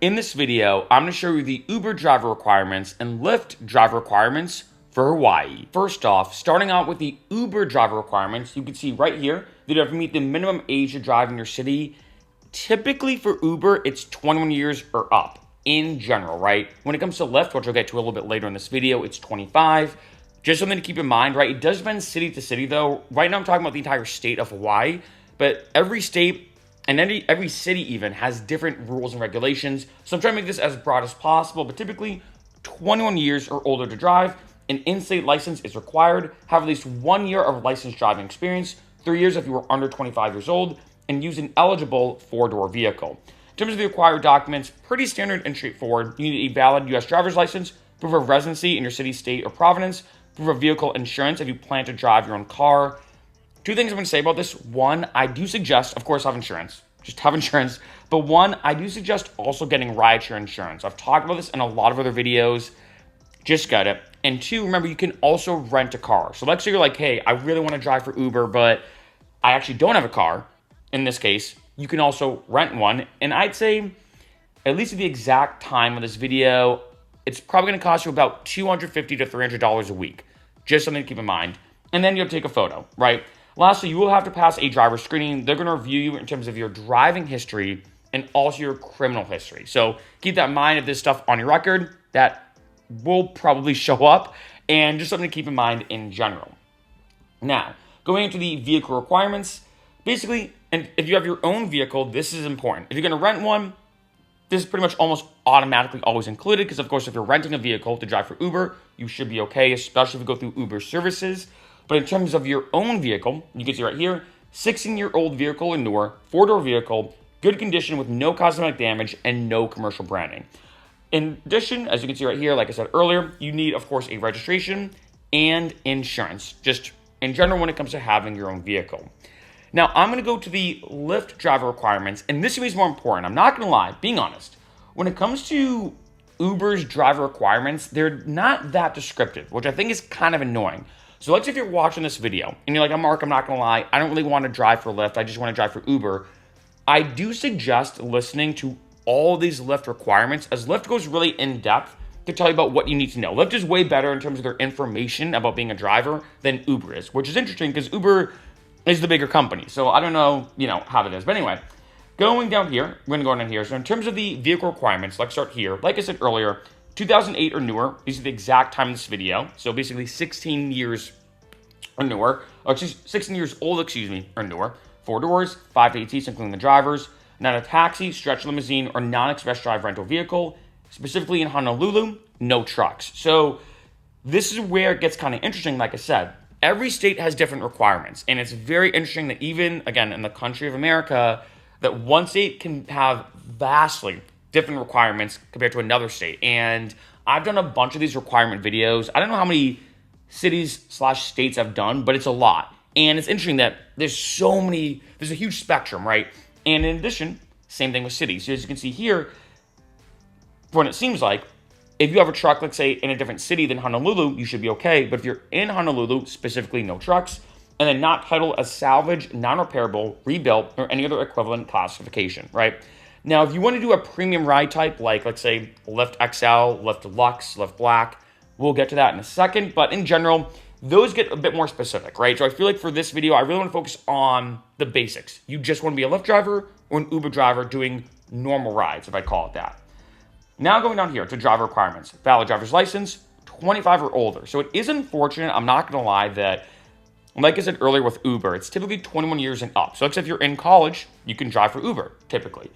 In this video, I'm going to show you the Uber driver requirements and Lyft driver requirements for Hawaii. First off, starting out with the Uber driver requirements, you can see right here that you have to meet the minimum age to drive in your city. Typically for Uber, it's 21 years or up in general, right? When it comes to Lyft, which I'll get to a little bit later in this video, it's 25. Just something to keep in mind, right? It does depend city to city though. Right now I'm talking about the entire state of Hawaii, but every state and every city even has different rules and regulations. So I'm trying to make this as broad as possible, but typically 21 years or older to drive. An in-state license is required. Have at least 1 year of licensed driving experience, 3 years if you are under 25 years old, and use an eligible four-door vehicle. In terms of the required documents, pretty standard and straightforward. You need a valid U.S. driver's license, proof of residency in your city, state, or province, proof of vehicle insurance if you plan to drive your own car. Two things I'm going to say about this. One, I do suggest, of course, have insurance. Just have insurance. But one, I do suggest also getting rideshare insurance. I've talked about this in a lot of other videos. Just get it. And two, remember, you can also rent a car. So let's say you're like, hey, I really want to drive for Uber, but I actually don't have a car. In this case, you can also rent one. And I'd say, at least at the exact time of this video, it's probably going to cost you about $250 to $300 a week. Just something to keep in mind. And then you have to take a photo, right? Lastly, you will have to pass a driver screening. They're going to review you in terms of your driving history and also your criminal history. So keep that in mind. If there's stuff on your record, that will probably show up, and just something to keep in mind in general. Now, going into the vehicle requirements, basically, and if you have your own vehicle, this is important. If you're going to rent one, this is pretty much almost automatically always included because, of course, if you're renting a vehicle to drive for Uber, you should be okay, especially if you go through Uber services. But in terms of your own vehicle, you can see right here, 16-year-old vehicle or newer, four-door vehicle, good condition with no cosmetic damage and no commercial branding. In addition, as you can see right here, like I said earlier, you need, of course, a registration and insurance, just in general when it comes to having your own vehicle. Now, I'm going to go to the Lyft driver requirements, and this is more important. I'm not going to lie, being honest. When it comes to Uber's driver requirements, they're not that descriptive, which I think is kind of annoying. So let's say if you're watching this video, and you're like, Mark, I'm not going to lie, I don't really want to drive for Lyft, I just want to drive for Uber. I do suggest listening to all these Lyft requirements, as Lyft goes really in-depth to tell you about what you need to know. Lyft is way better in terms of their information about being a driver than Uber is, which is interesting because Uber is the bigger company. So I don't know, how that is. But anyway, going down here, we're going to go down here. So in terms of the vehicle requirements, let's start here. Like I said earlier, 2008 or newer. These are the exact time of this video. So basically 16 years or newer. Or 16 years old, or newer. 4 doors, 5 to 8 seats, including the drivers. Not a taxi, stretch limousine, or non-express drive rental vehicle. Specifically in Honolulu, no trucks. So this is where it gets kind of interesting, like I said. Every state has different requirements. And it's very interesting that even, again, in the country of America, that one state can have vastly different requirements compared to another state. And I've done a bunch of these requirement videos. I don't know how many cities/states I've done, but it's a lot. And it's interesting that there's a huge spectrum, right? And in addition, same thing with cities. So as you can see here, when it seems like, if you have a truck, let's say, in a different city than Honolulu, you should be okay. But if you're in Honolulu, specifically no trucks, and then not titled as salvage, non-repairable, rebuilt, or any other equivalent classification, right? Now, if you want to do a premium ride type, like, let's say, Lyft XL, Lyft Deluxe, Lyft Black, we'll get to that in a second. But in general, those get a bit more specific, right? So I feel like for this video, I really want to focus on the basics. You just want to be a Lyft driver or an Uber driver doing normal rides, if I call it that. Now going down here to driver requirements. Valid driver's license, 25 or older. So it is unfortunate, I'm not going to lie, that like I said earlier with Uber, it's typically 21 years and up. So except if you're in college, you can drive for Uber, typically.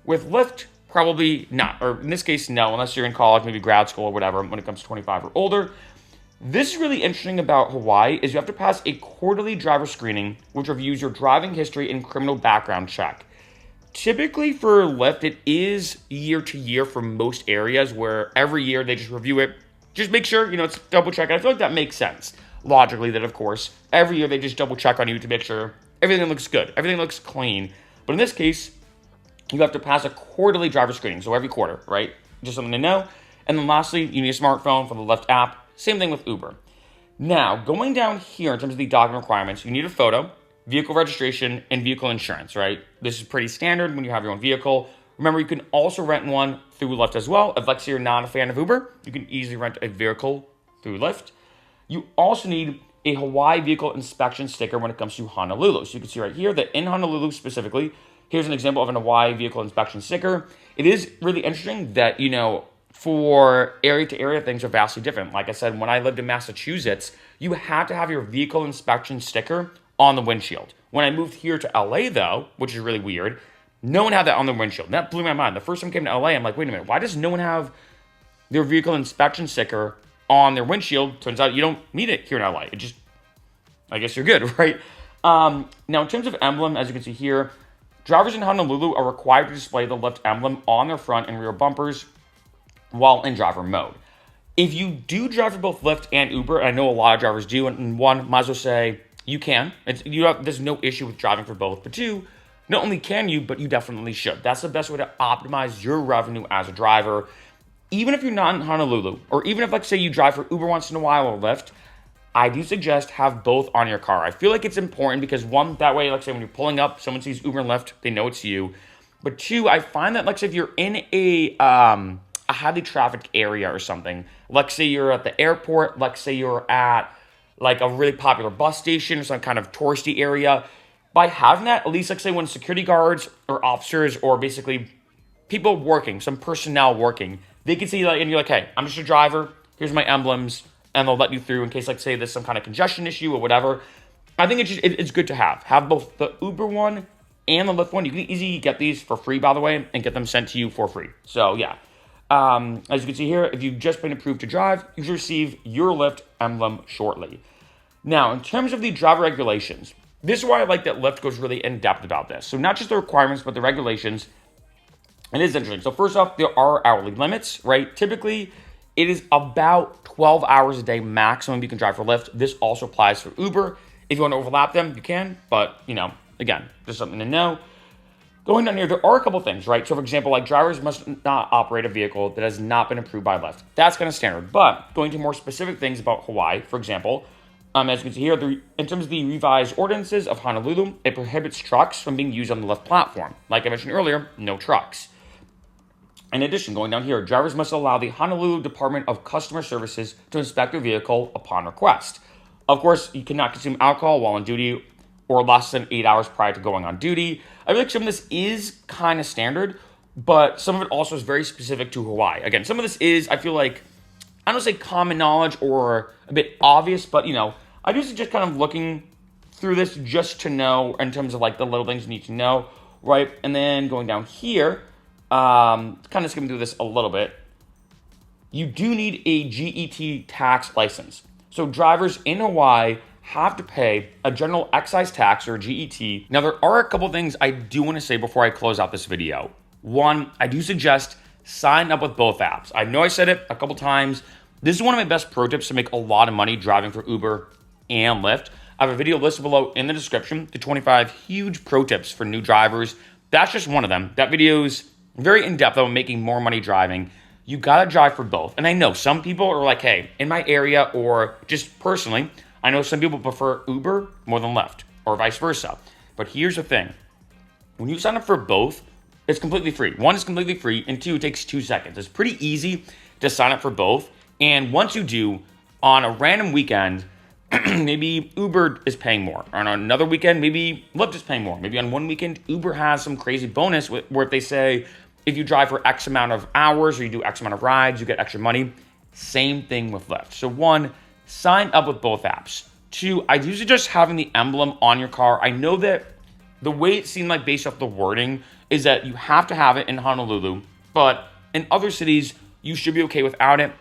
With Lyft, probably not, or in this case, no, unless you're in college, maybe grad school or whatever, when it comes to 25 or older. This is really interesting about Hawaii is you have to pass a quarterly driver screening, which reviews your driving history and criminal background check. Typically for Lyft, it is year to year for most areas where every year they just review it. Just make sure, it's double check. I feel like that makes sense. Logically, that of course, every year they just double check on you to make sure everything looks good. Everything looks clean. But in this case, you have to pass a quarterly driver screening. So every quarter, right? Just something to know. And then lastly, you need a smartphone for the Lyft app. Same thing with Uber. Now, going down here in terms of the document requirements, you need a photo, vehicle registration, and vehicle insurance, right? This is pretty standard when you have your own vehicle. Remember, you can also rent one through Lyft as well. If, let's say, you're not a fan of Uber, you can easily rent a vehicle through Lyft. You also need a Hawaii vehicle inspection sticker when it comes to Honolulu. So you can see right here that in Honolulu specifically, here's an example of an Hawaii vehicle inspection sticker. It is really interesting that, for area to area, things are vastly different. Like I said, when I lived in Massachusetts, you had to have your vehicle inspection sticker on the windshield. When I moved here to LA, though, which is really weird, no one had that on the windshield. That blew my mind. The first time I came to LA, I'm like, wait a minute, why does no one have their vehicle inspection sticker on their windshield? Turns out you don't need it here in LA. I guess you're good, right? Now, in terms of emblem, as you can see here, drivers in Honolulu are required to display the Lyft emblem on their front and rear bumpers while in driver mode. If you do drive for both Lyft and Uber, and I know a lot of drivers do, and one, might as well say you can. There's no issue with driving for both. But two, not only can you, but you definitely should. That's the best way to optimize your revenue as a driver. Even if you're not in Honolulu, or even if, like, say, you drive for Uber once in a while or Lyft, I do suggest have both on your car. I feel like it's important because one, that way, like, say, when you're pulling up, someone sees Uber and Lyft, they know it's you. But two, I find that, like, say, if you're in a highly trafficked area or something, like, say you're at the airport, like, say you're at, like, a really popular bus station or some kind of touristy area, by having that, at least, like, say, when security guards or officers or basically people working, some personnel working, they can see, like, and you're like, hey, I'm just a driver, here's my emblems, and they'll let you through in case, like, say, there's some kind of congestion issue or whatever. I think it's good to have both the Uber one and the Lyft one. You can easily get these for free, by the way, and get them sent to you for free. So, yeah. As you can see here, if you've just been approved to drive, you should receive your Lyft emblem shortly. Now, in terms of the driver regulations, this is why I like that Lyft goes really in-depth about this. So not just the requirements, but the regulations. It is interesting. So first off, there are hourly limits, right? Typically, it is about 12 hours a day maximum you can drive for Lyft. This also applies for Uber. If you want to overlap them, you can. But, again, just something to know. Going down here, there are a couple things, right? So, for example, like, drivers must not operate a vehicle that has not been approved by Lyft. That's kind of standard. But going to more specific things about Hawaii, for example, as you can see here, in terms of the revised ordinances of Honolulu, it prohibits trucks from being used on the Lyft platform. Like I mentioned earlier, no trucks. In addition, going down here, drivers must allow the Honolulu Department of Customer Services to inspect their vehicle upon request. Of course, you cannot consume alcohol while on duty or less than 8 hours prior to going on duty. I feel like some of this is kind of standard, but some of it also is very specific to Hawaii. Again, some of this is, I feel like, I don't say common knowledge or a bit obvious, but, I do suggest kind of looking through this just to know in terms of, like, the little things you need to know, right? And then going down here, kind of skimming through this a little bit, you do need a GET tax license. So drivers in Hawaii have to pay a general excise tax or GET. Now, there are a couple things I do want to say before I close out this video. One, I do suggest sign up with both apps. I know I said it a couple times. This is one of my best pro tips to make a lot of money driving for Uber and Lyft. I have a video listed below in the description, the 25 huge pro tips for new drivers. That's just one of them. That video is very in-depth on making more money driving. You gotta drive for both. And I know some people are like, hey, in my area or just personally, I know some people prefer Uber more than Lyft or vice versa. But here's the thing. When you sign up for both, it's completely free. One is completely free, and two, it takes 2 seconds. It's pretty easy to sign up for both. And once you do, on a random weekend, maybe Uber is paying more. On another weekend, maybe Lyft is paying more. Maybe on one weekend, Uber has some crazy bonus where if they say, if you drive for X amount of hours or you do X amount of rides, you get extra money. Same thing with Lyft. So one, sign up with both apps. Two, I usually just having the emblem on your car. I know that the way it seemed like based off the wording is that you have to have it in Honolulu, but in other cities, you should be okay without it.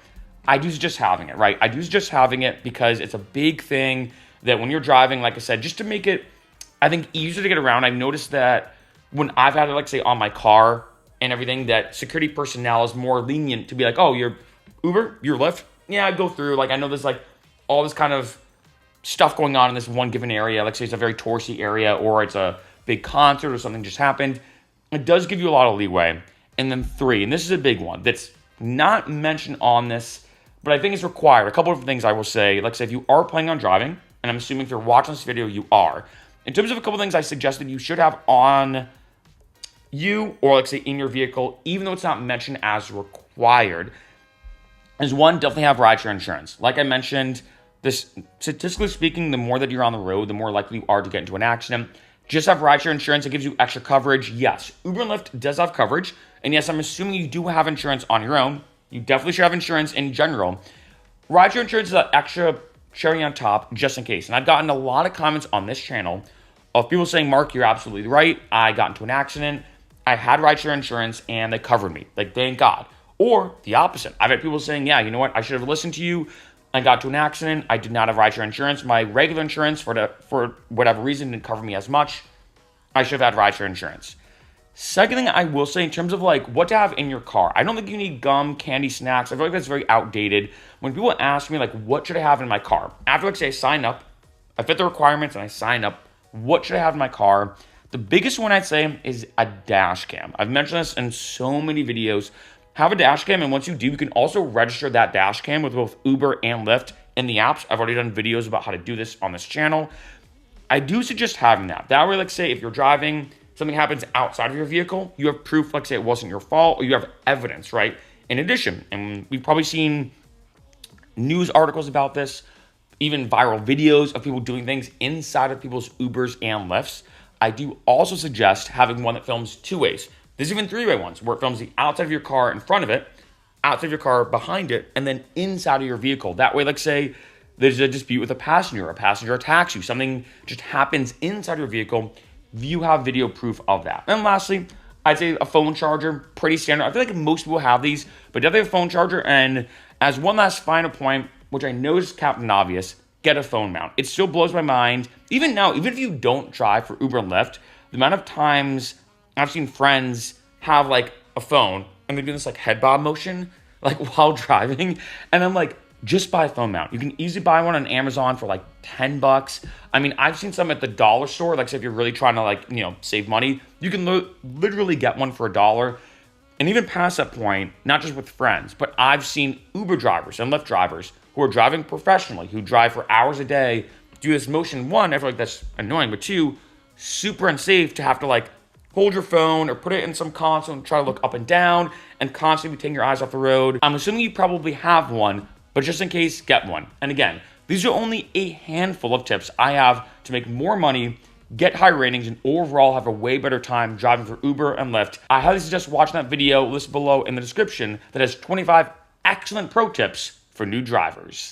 I do suggest having it, right? I do suggest having it because it's a big thing that when you're driving, like I said, just to make it, I think, easier to get around. I've noticed that when I've had it, like, say, on my car and everything, that security personnel is more lenient to be like, oh, you're Uber, you're Lyft. Yeah, I go through. Like, I know there's, like, all this kind of stuff going on in this one given area. Like, say it's a very touristy area or it's a big concert or something just happened. It does give you a lot of leeway. And then three, and this is a big one that's not mentioned on this, but I think it's required. A couple of things I will say. Like I said, if you are planning on driving, and I'm assuming if you're watching this video, you are. In terms of a couple of things I suggested you should have on you or let's say in your vehicle, even though it's not mentioned as required, is one, definitely have rideshare insurance. Like I mentioned, this statistically speaking, the more that you're on the road, the more likely you are to get into an accident. Just have rideshare insurance. It gives you extra coverage. Yes, Uber and Lyft does have coverage. And yes, I'm assuming you do have insurance on your own. You definitely should have insurance in general. Rideshare insurance is an extra cherry on top just in case. And I've gotten a lot of comments on this channel of people saying, Mark, you're absolutely right. I got into an accident. I had rideshare insurance and they covered me. Like, thank God. Or the opposite. I've had people saying, yeah, you know what? I should have listened to you. I got to an accident. I did not have rideshare insurance. My regular insurance, for whatever reason, didn't cover me as much. I should have had rideshare insurance. Second thing I will say in terms of like what to have in your car, I don't think you need gum, candy, snacks. I feel like that's very outdated. When people ask me like, what should I have in my car? After like say I sign up, I fit the requirements and I sign up, what should I have in my car? The biggest one I'd say is a dash cam. I've mentioned this in so many videos. Have a dash cam, and once you do, you can also register that dash cam with both Uber and Lyft in the apps. I've already done videos about how to do this on this channel. I do suggest having that. That way, like say if you're driving, something happens outside of your vehicle, you have proof, like say it wasn't your fault, or you have evidence, right? In addition, and we've probably seen news articles about this, even viral videos of people doing things inside of people's Ubers and Lyfts. I do also suggest having one that films two ways. There's even three-way ones where it films the outside of your car in front of it, outside of your car behind it, and then inside of your vehicle. That way, like say there's a dispute with a passenger attacks you, something just happens inside your vehicle, you have video proof of that. And lastly, I'd say a phone charger, pretty standard. I feel like most people have these, but definitely a phone charger. And as one last final point, which I know is Captain Obvious, get a phone mount. It still blows my mind. Even now, even if you don't drive for Uber and Lyft, the amount of times I've seen friends have like a phone and they're doing this like head bob motion, like while driving. And I'm like, just buy a phone mount. You can easily buy one on Amazon for like $10. I mean, I've seen some at the dollar store. Like, say if you're really trying to like, save money, you can literally get one for $1. And even past that point, not just with friends, but I've seen Uber drivers and Lyft drivers who are driving professionally, who drive for hours a day, do this motion. One, I feel like that's annoying, but two, super unsafe to have to like hold your phone or put it in some console and try to look up and down and constantly taking your eyes off the road. I'm assuming you probably have one, but just in case, get one. And again, these are only a handful of tips I have to make more money, get high ratings, and overall have a way better time driving for Uber and Lyft. I highly suggest watching that video listed below in the description that has 25 excellent pro tips for new drivers.